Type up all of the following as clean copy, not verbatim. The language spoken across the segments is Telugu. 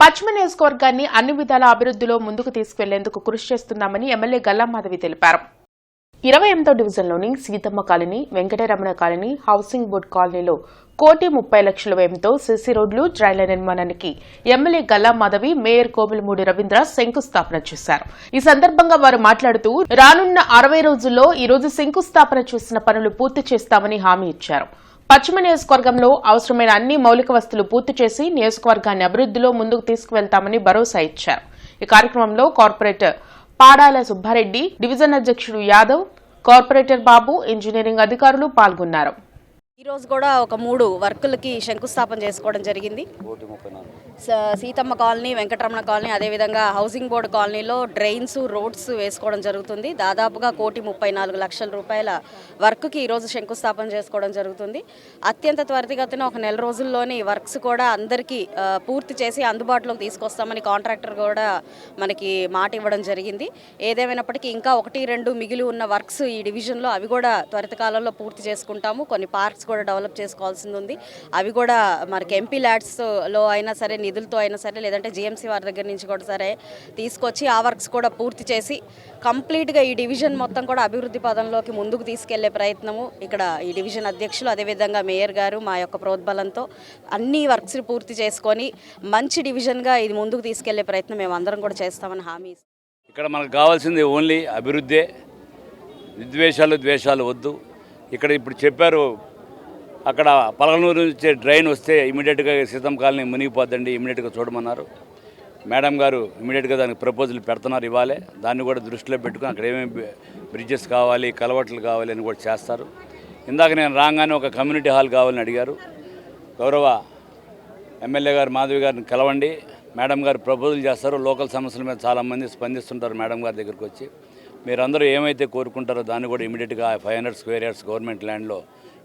పశ్చిమ నియోజకవర్గాన్ని అన్ని విధాల అభివృద్ధిలో ముందుకు తీసుకెళ్లేందుకు కృషి చేస్తున్నామని ఎమ్మెల్యే గల్లా మాధవి తెలిపారు. 28వ డివిజన్లోని Seethamma colony, Venkataramana colony, housing board కాలనీలో 1,30,00,000 వ్యయంతో సీసీ రోడ్లు, డ్రైన్ల నిర్మాణానికి ఎమ్మెల్యే గల్లా మాధవి, మేయర్ కోవెలమూడి రవీంద్ర శంకుస్థాపన చేశారు. ఈ సందర్భంగా వారు మాట్లాడుతూ రానున్న 60 రోజుల్లో ఈ రోజు శంకుస్థాపన చేసిన పనులు పూర్తి చేస్తామని హామీ ఇచ్చారు. పశ్చిమ నియోజకవర్గంలో అవసరమైన అన్ని మౌలిక వసతులు పూర్తి చేసి నియోజకవర్గాన్ని అభివృద్ధిలో ముందుకు తీసుకువెళ్తామని భరోసా ఇచ్చారు. ఈ కార్యక్రమంలో కార్పొరేటర్ పాడాల సుబ్బారెడ్డి, డివిజన్ అధ్యక్షుడు యాదవ్, కార్పొరేటర్ బాబు, ఇంజనీరింగ్ అధికారులు పాల్గొన్నారు. ఈ రోజు కూడా ఒక 3 వర్కులకి శంకుస్థాపన చేసుకోవడం జరిగింది. సీతమ్మ కాలనీ, వెంకటరమణ కాలనీ, అదేవిధంగా హౌసింగ్ బోర్డు కాలనీలో డ్రైన్స్, రోడ్స్ వేసుకోవడం జరుగుతుంది. దాదాపుగా 1,34,00,000 రూపాయల వర్క్కి ఈరోజు శంకుస్థాపన చేసుకోవడం జరుగుతుంది. అత్యంత త్వరితగతిన ఒక నెల రోజుల్లోని వర్క్స్ కూడా అందరికీ పూర్తి చేసి అందుబాటులోకి తీసుకొస్తామని కాంట్రాక్టర్ కూడా మనకి మాట ఇవ్వడం జరిగింది. ఏదేమైనప్పటికీ ఇంకా 1-2 మిగిలి ఉన్న వర్క్స్ ఈ డివిజన్లో అవి కూడా త్వరితకాలంలో పూర్తి చేసుకుంటాము. కొన్ని పార్క్స్ కూడా డెవలప్ చేసుకోవాల్సింది ఉంది. అవి కూడా మనకి ఎంపీ ల్యాడ్స్లో అయినా సరే, నిధులతో అయినా సరే, లేదంటే జీఎంసీ వారి దగ్గర నుంచి కూడా సరే తీసుకొచ్చి ఆ వర్క్స్ కూడా పూర్తి చేసి కంప్లీట్గా ఈ డివిజన్ మొత్తం కూడా అభివృద్ధి పదంలోకి ముందుకు తీసుకెళ్లే ప్రయత్నము ఇక్కడ ఈ డివిజన్ అధ్యక్షులు, అదేవిధంగా మేయర్ గారు మా యొక్క ప్రోద్బలంతో అన్ని వర్క్స్ పూర్తి చేసుకొని మంచి డివిజన్గా ఇది ముందుకు తీసుకెళ్లే ప్రయత్నం మేము అందరం కూడా చేస్తామని హామీ. ఇక్కడ మనకు కావాల్సింది ఓన్లీ అభివృద్ధే, విద్వేషాలు ద్వేషాలు వద్దు. ఇక్కడ ఇప్పుడు చెప్పారు, అక్కడ పలకనూరు నుంచి డ్రైన్ వస్తే ఇమీడియట్గా సీతమ్మ కాలనీ మునిగిపోద్దండి, ఇమీడియట్గా చూడమన్నారు. మేడం గారు ఇమీడియట్గా దానికి ప్రపోజల్ పెడుతున్నారు ఇవ్వాలి. దాన్ని కూడా దృష్టిలో పెట్టుకుని అక్కడ ఏమేమి బ్రిడ్జెస్ కావాలి, కలవట్లు కావాలి అని కూడా చేస్తారు. ఇందాక నేను రాగానే ఒక కమ్యూనిటీ హాల్ కావాలని అడిగారు. గౌరవ ఎమ్మెల్యే గారు మాధవి గారిని కలవండి, మేడం గారు ప్రపోజల్ చేస్తారు. లోకల్ సమస్యల మీద చాలామంది స్పందిస్తుంటారు మేడం గారి దగ్గరికి వచ్చి. మీరందరూ ఏమైతే కోరుకుంటారో దాన్ని కూడా ఇమీడియట్గా 500 స్క్వేర్ యార్డ్స్ గవర్నమెంట్ ల్యాండ్లో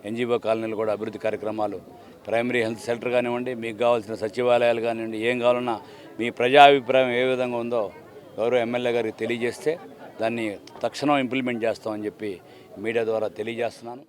ఎన్జిఓ కాలనీలు కూడా అభివృద్ధి కార్యక్రమాలు, ప్రైమరీ హెల్త్ సెంటర్ కానివ్వండి, మీకు కావాల్సిన సచివాలయాలు కానివ్వండి, ఏం కావాలన్నా మీ ప్రజాభిప్రాయం ఏ విధంగా ఉందో గౌరవ ఎమ్మెల్యే గారికి తెలియజేస్తే దాన్ని తక్షణం ఇంప్లిమెంట్ చేస్తామని చెప్పి మీడియా ద్వారా తెలియజేస్తున్నాను.